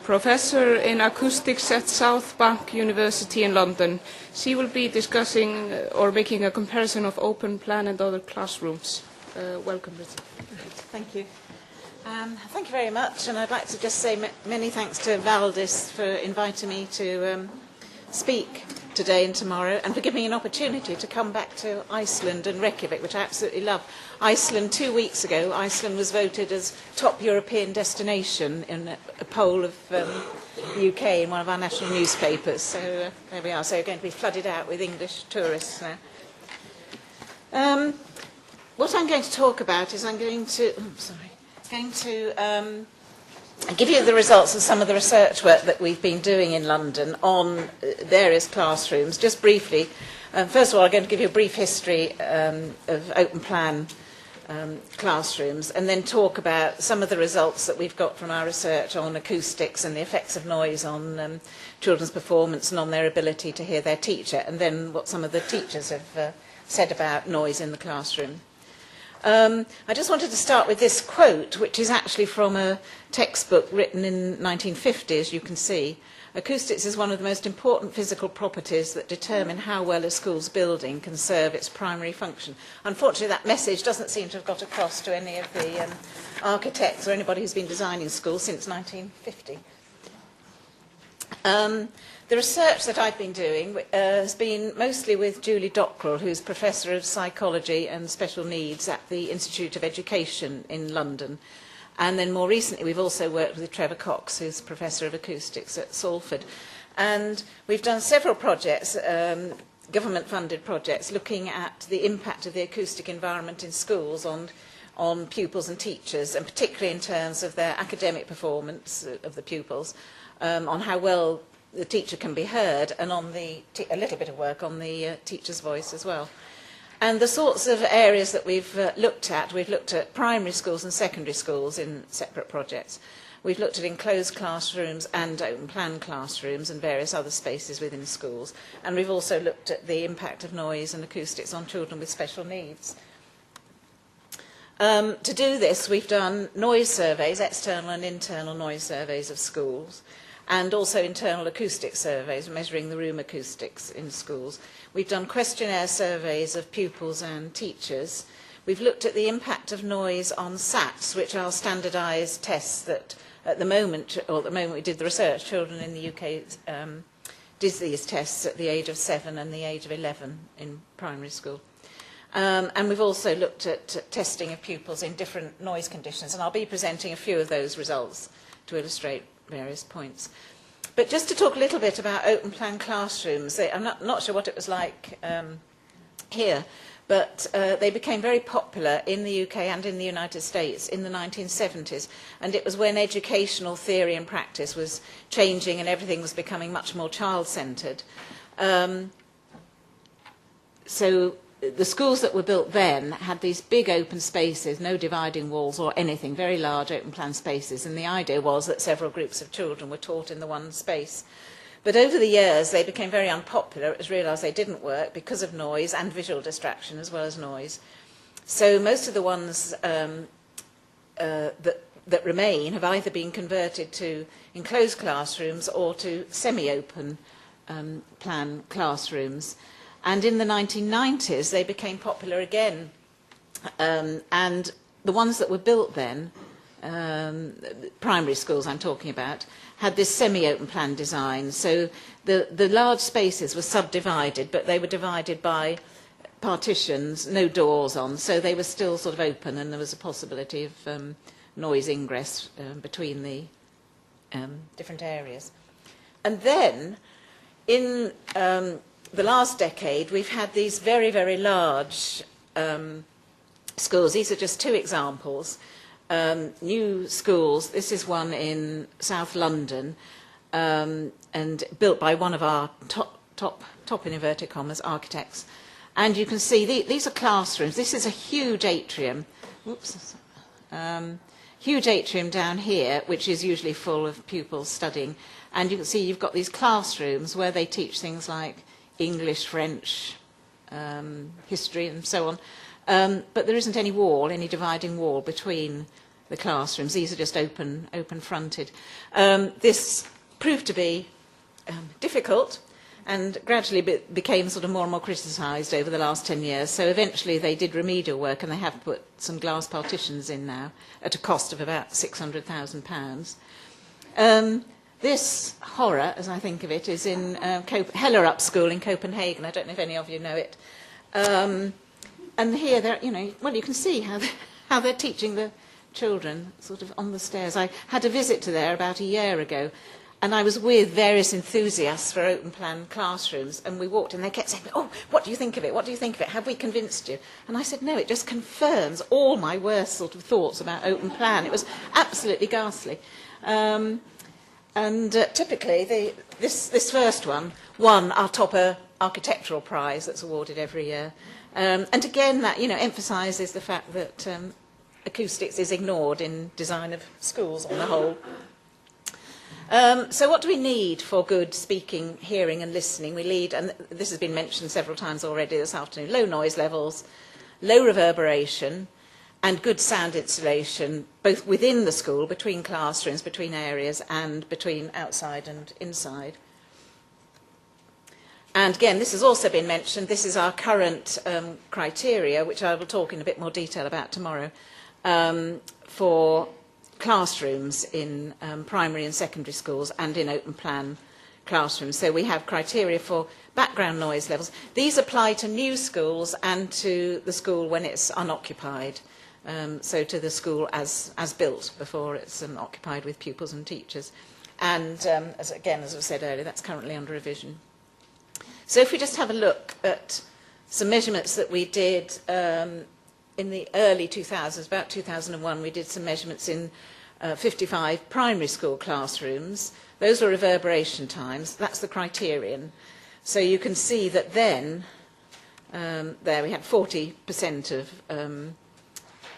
professor in acoustics at South Bank University in London. She will be discussing or making a comparison of open plan and other classrooms. Welcome, Bridget. Thank you. Thank you very much, and I'd like to just say many thanks to Valdis for inviting me to speak today and tomorrow, and for giving me an opportunity to come back to Iceland and Reykjavík, which I absolutely love. Iceland, 2 weeks ago, Iceland was voted as top European destination in a poll of the UK in one of our national newspapers. So there we are. So we're going to be flooded out with English tourists now. What I'm going to talk about is I'm going to give you the results of some of the research work that we've been doing in London on various classrooms. Just briefly, first of all, I'm going to give you a brief history of open plan classrooms, and then talk about some of the results that we've got from our research on acoustics and the effects of noise on children's performance and on their ability to hear their teacher, and then what some of the teachers have said about noise in the classroom. I just wanted to start with this quote, which is actually from a textbook written in 1950, as you can see. Acoustics is one of the most important physical properties that determine how well a school's building can serve its primary function. Unfortunately, that message doesn't seem to have got across to any of the architects or anybody who's been designing schools since 1950. The research that I've been doing has been mostly with Julie Dockrell, who's Professor of Psychology and Special Needs at the Institute of Education in London. And then more recently, we've also worked with Trevor Cox, who's Professor of Acoustics at Salford. And we've done several projects, government-funded projects, looking at the impact of the acoustic environment in schools on pupils and teachers, and particularly in terms of their academic performance of the pupils, on how well the teacher can be heard, and on a little bit of work on the teacher's voice as well. And the sorts of areas that we've looked at primary schools and secondary schools in separate projects. We've looked at enclosed classrooms and open plan classrooms and various other spaces within schools. And we've also looked at the impact of noise and acoustics on children with special needs. To do this, we've done noise surveys, external and internal noise surveys of schools, and also internal acoustic surveys, measuring the room acoustics in schools. We've done questionnaire surveys of pupils and teachers. We've looked at the impact of noise on SATs, which are standardised tests that at the moment we did the research, children in the UK did these tests at the age of 7 and the age of 11 in primary school. And we've also looked at testing of pupils in different noise conditions, and I'll be presenting a few of those results to illustrate various points. But just to talk a little bit about open plan classrooms, I'm not sure what it was like here, but they became very popular in the UK and in the United States in the 1970s, and it was when educational theory and practice was changing and everything was becoming much more child-centred. So the schools that were built then had these big open spaces, no dividing walls or anything, very large open plan spaces, and the idea was that several groups of children were taught in the one space. But over the years they became very unpopular. It was realised they didn't work because of noise and visual distraction as well as noise. So most of the ones that remain have either been converted to enclosed classrooms or to semi-open plan classrooms. And in the 1990s, they became popular again. And the ones that were built then, primary schools I'm talking about, had this semi-open plan design. So the large spaces were subdivided, but they were divided by partitions, no doors on. So they were still sort of open, and there was a possibility of noise ingress between the different areas. And then in the last decade, we've had these very, very large schools. These are just two examples. New schools. This is one in South London, and built by one of our top in inverted commas architects. And you can see these are classrooms. This is a huge atrium. Whoops. Huge atrium down here, which is usually full of pupils studying. And you can see you've got these classrooms where they teach things like English, French, history and so on. But there isn't any wall, any dividing wall between the classrooms. These are just open-fronted. This proved to be difficult and gradually became sort of more and more criticised over the last 10 years. So eventually they did remedial work, and they have put some glass partitions in now at a cost of about £600,000. This horror, as I think of it, is in Hellerup School in Copenhagen. I don't know if any of you know it. And here, you can see how they're teaching the children sort of on the stairs. I had a visit to there about a year ago, and I was with various enthusiasts for open plan classrooms, and we walked in, they kept saying, "Oh, what do you think of it? What do you think of it? Have we convinced you?" And I said, "No, it just confirms all my worst sort of thoughts about open plan." It was absolutely ghastly. Typically, this first one won our top architectural prize that's awarded every year. And again, that emphasises the fact that acoustics is ignored in design of schools on the whole. So what do we need for good speaking, hearing and listening? We need, and this has been mentioned several times already this afternoon, low noise levels, low reverberation and good sound installation, both within the school, between classrooms, between areas and between outside and inside. And again, this has also been mentioned. This is our current criteria, which I will talk in a bit more detail about tomorrow, for classrooms in primary and secondary schools and in open plan classrooms. So we have criteria for background noise levels. These apply to new schools and to the school when it's unoccupied. So to the school as built before it's occupied with pupils and teachers. And as I said earlier, that's currently under revision. So if we just have a look at some measurements that we did in the early 2000s, about 2001, we did some measurements in 55 primary school classrooms. Those were reverberation times. That's the criterion. So you can see that then, there we had 40% of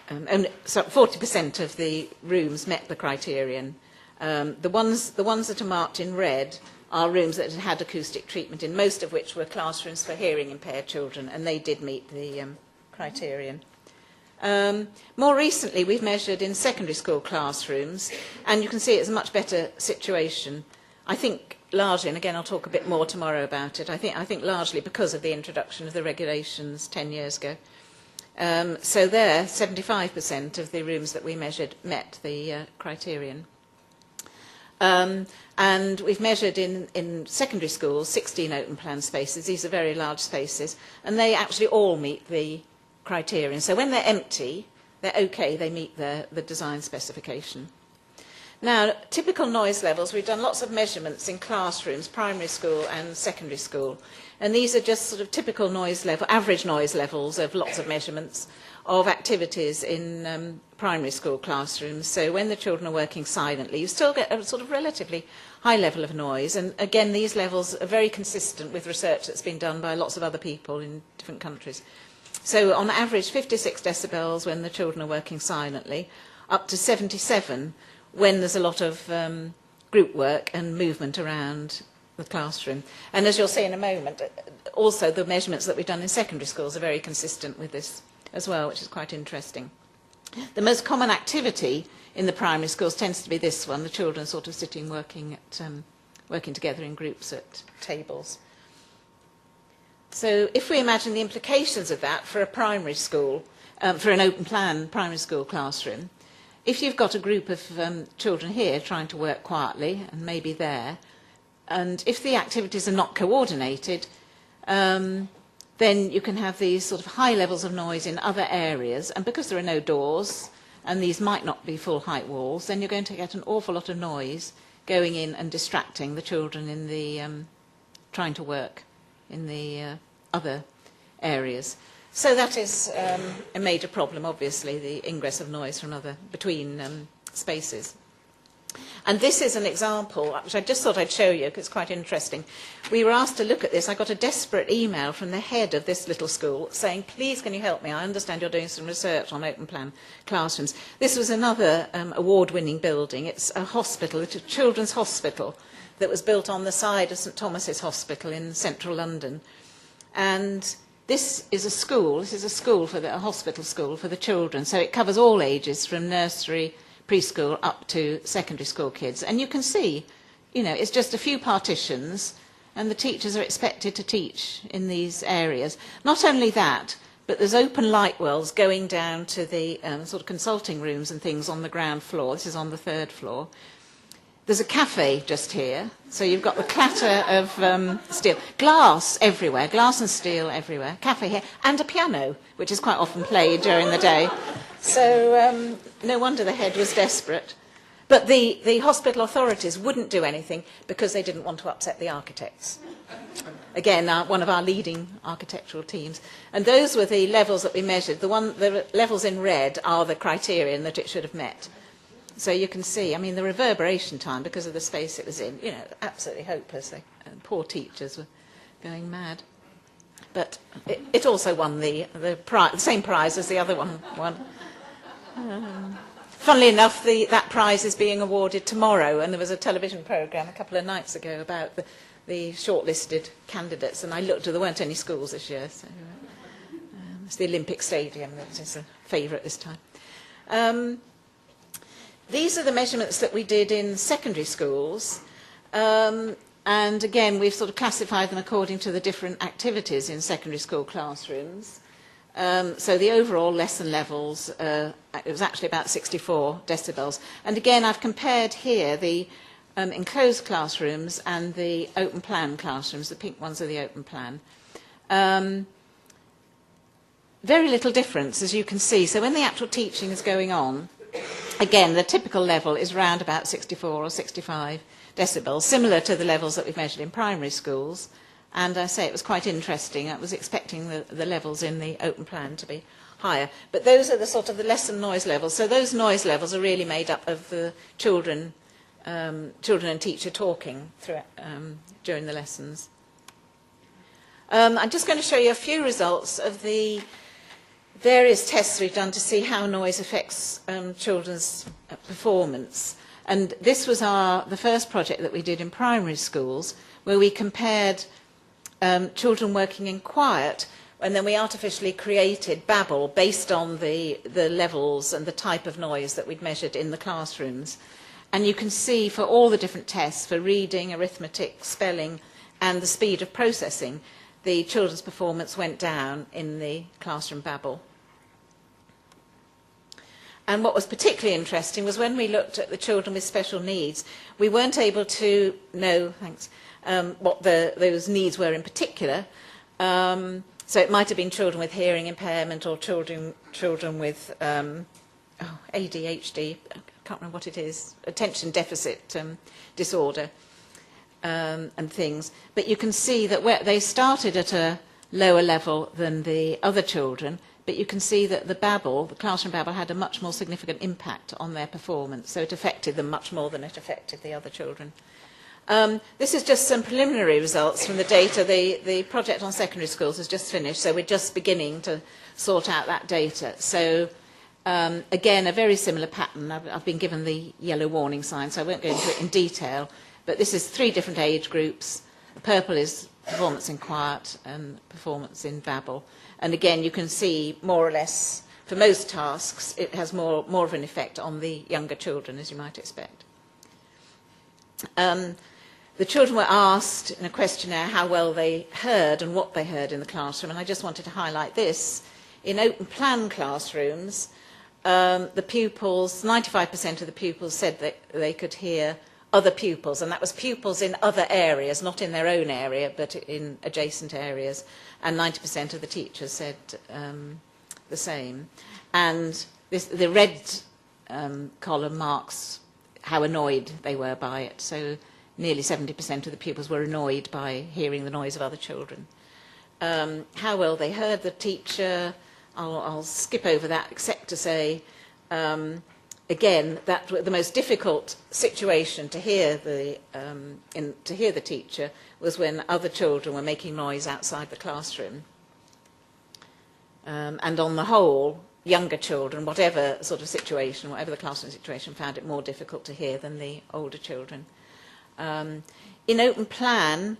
40% of the rooms met the criterion. The ones that are marked in red are rooms that had had acoustic treatment in, most of which were classrooms for hearing impaired children, and they did meet the criterion. More recently, we've measured in secondary school classrooms, and you can see it's a much better situation. I think largely, and again I'll talk a bit more tomorrow about it, I think largely because of the introduction of the regulations 10 years ago. So there, 75% of the rooms that we measured met the criterion. And we've measured in secondary schools 16 open plan spaces. These are very large spaces, and they actually all meet the criterion. So when they're empty, they're okay, they meet the design specification. Now, typical noise levels, we've done lots of measurements in classrooms, primary school and secondary school. And these are just sort of typical noise level, average noise levels of lots of measurements of activities in primary school classrooms. So when the children are working silently, you still get a sort of relatively high level of noise. And again, these levels are very consistent with research that's been done by lots of other people in different countries. So on average, 56 decibels when the children are working silently, up to 77 when there's a lot of group work and movement around the classroom. And as you'll see in a moment, also the measurements that we've done in secondary schools are very consistent with this as well, which is quite interesting. The most common activity in the primary schools tends to be this one, the children sort of sitting working together in groups at tables. So if we imagine the implications of that for a primary school, for an open plan primary school classroom, if you've got a group of children here trying to work quietly, and maybe there, and if the activities are not coordinated, then you can have these sort of high levels of noise in other areas, and because there are no doors, and these might not be full height walls, then you're going to get an awful lot of noise going in and distracting the children in the trying to work in the other areas. So that is a major problem, obviously, the ingress of noise from between spaces. And this is an example, which I just thought I'd show you, because it's quite interesting. We were asked to look at this. I got a desperate email from the head of this little school saying, please, can you help me? I understand you're doing some research on open plan classrooms. This was another award-winning building. It's a hospital, it's a children's hospital that was built on the side of St Thomas's Hospital in central London. And This is a school. This is a school for a hospital school for the children. So it covers all ages, from nursery, preschool, up to secondary school kids. And you can see, you know, it's just a few partitions, and the teachers are expected to teach in these areas. Not only that, but there's open light wells going down to the sort of consulting rooms and things on the ground floor. This is on the 3rd floor. There's a cafe just here, so you've got the clatter of steel. Glass everywhere, glass and steel everywhere. Cafe here, and a piano, which is quite often played during the day. So no wonder the head was desperate. But the hospital authorities wouldn't do anything because they didn't want to upset the architects. Again, one of our leading architectural teams. And those were the levels that we measured. The levels in red are the criterion that it should have met. So you can see, I mean, the reverberation time, because of the space it was in, you know, absolutely hopeless. Poor teachers were going mad. But it also won the same prize as the other one won. Funnily enough, that prize is being awarded tomorrow, and there was a television programme a couple of nights ago about the shortlisted candidates, and I looked, there weren't any schools this year. So, it's the Olympic Stadium that is a favourite this time. These are the measurements that we did in secondary schools, and again we've sort of classified them according to the different activities in secondary school classrooms. So the overall lesson levels, it was actually about 64 decibels. And again, I've compared here the enclosed classrooms and the open plan classrooms. The pink ones are the open plan. Very little difference, as you can see. So when the actual teaching is going on, again, the typical level is around about 64 or 65 decibels, similar to the levels that we've measured in primary schools. And I say it was quite interesting. I was expecting the levels in the open plan to be higher. But those are the sort of the lesson noise levels. So those noise levels are really made up of the children and teacher talking during the lessons. I'm just going to show you a few results of the various tests we've done to see how noise affects children's performance. And this was the first project that we did in primary schools, where we compared children working in quiet, and then we artificially created babble based on the levels and the type of noise that we'd measured in the classrooms. And you can see for all the different tests, for reading, arithmetic, spelling, and the speed of processing, the children's performance went down in the classroom babble. And what was particularly interesting was when we looked at the children with special needs, we weren't able to know, what those needs were in particular. So it might have been children with hearing impairment or children with ADHD, I can't remember what it is, attention deficit disorder and things. But you can see that they started at a lower level than the other children, but you can see that the classroom babble, had a much more significant impact on their performance. So it affected them much more than it affected the other children. This is just some preliminary results from the data. The project on secondary schools has just finished, so we're just beginning to sort out that data. So, again, a very similar pattern. I've been given the yellow warning sign, so I won't go into it in detail. But this is 3 different age groups. The purple is performance in quiet and performance in babble. And again, you can see more or less, for most tasks, it has more of an effect on the younger children, as you might expect. The children were asked in a questionnaire how well they heard and what they heard in the classroom, and I just wanted to highlight this. In open plan classrooms, the pupils, 95% of the pupils said that they could hear other pupils, and that was pupils in other areas, not in their own area, but in adjacent areas, and 90% of the teachers said the same. And the red column marks how annoyed they were by it. So nearly 70% of the pupils were annoyed by hearing the noise of other children. How well they heard the teacher, I'll skip over that, except to say, again, that the most difficult situation to hear the teacher was when other children were making noise outside the classroom. And on the whole, younger children, whatever sort of situation, whatever the classroom situation, found it more difficult to hear than the older children. In open plan,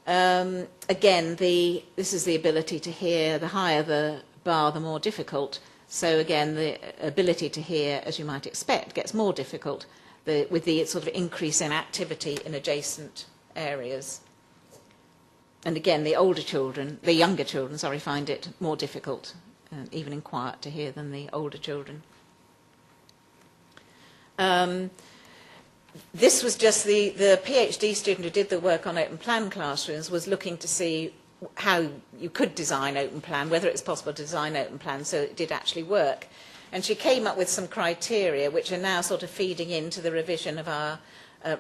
Again, this is the ability to hear. The higher the bar, the more difficult. So again, the ability to hear, as you might expect, gets more difficult with the sort of increase in activity in adjacent areas. And again, the younger children, find it more difficult, even in quiet, to hear than the older children. This was just the PhD student who did the work on open plan classrooms was looking to see how you could design open plan, whether it's possible to design open plan so it did actually work. And she came up with some criteria which are now sort of feeding into the revision of our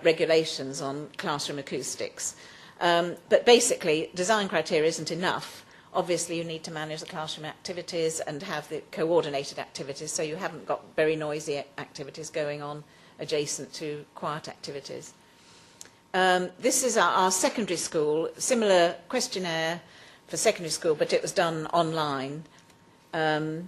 regulations on classroom acoustics. But basically, design criteria isn't enough. Obviously, you need to manage the classroom activities and have the coordinated activities, so you haven't got very noisy activities going on adjacent to quiet activities. This is our secondary school, similar questionnaire for secondary school, but it was done online. And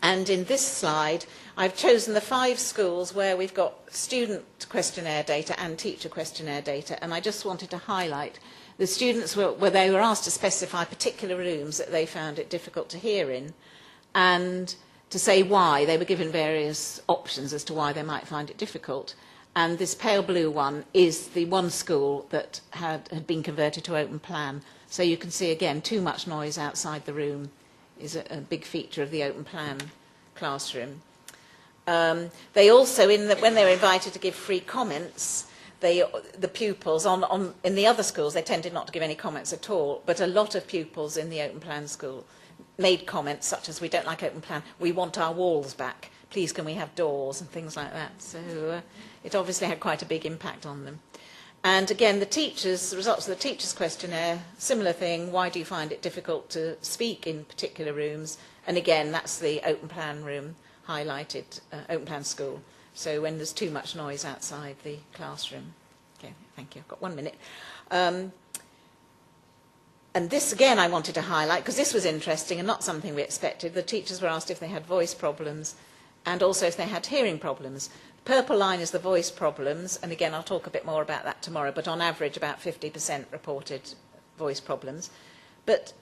in this slide, I've chosen the 5 schools where we've got student questionnaire data and teacher questionnaire data, and I just wanted to highlight the students where they were asked to specify particular rooms that they found it difficult to hear in, and to say why. They were given various options as to why they might find it difficult. And this pale blue one is the one school that had been converted to open plan. So you can see again, too much noise outside the room is a big feature of the open plan classroom. They also, when they were invited to give free comments, the pupils in the other schools, they tended not to give any comments at all, but a lot of pupils in the open plan school made comments such as, we don't like open plan, we want our walls back, please can we have doors, and things like that. So it obviously had quite a big impact on them. And again, the results of the teachers' questionnaire, similar thing, why do you find it difficult to speak in particular rooms? And again, that's the open plan room highlighted, open plan school. So when there's too much noise outside the classroom. Okay, thank you, I've got 1 minute. And this, again, I wanted to highlight, because this was interesting and not something we expected. The teachers were asked if they had voice problems and also if they had hearing problems. Purple line is the voice problems, and again, I'll talk a bit more about that tomorrow, but on average, about 50% reported voice problems. But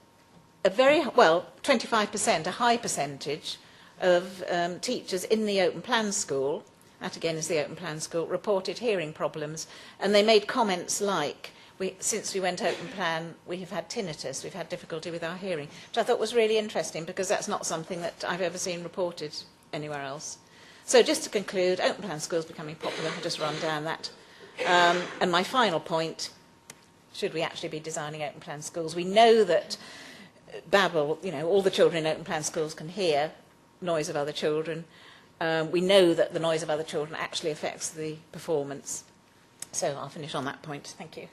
25%, a high percentage of teachers in the open plan school, that again is the open plan school, reported hearing problems. And they made comments like, since we went open plan, we have had tinnitus, we've had difficulty with our hearing, which I thought was really interesting because that's not something that I've ever seen reported anywhere else. So just to conclude, open plan schools becoming popular, I'll just run down that. And my final point, should we actually be designing open plan schools? We know that babble, all the children in open plan schools can hear noise of other children. We know that the noise of other children actually affects the performance. So I'll finish on that point. Thank you.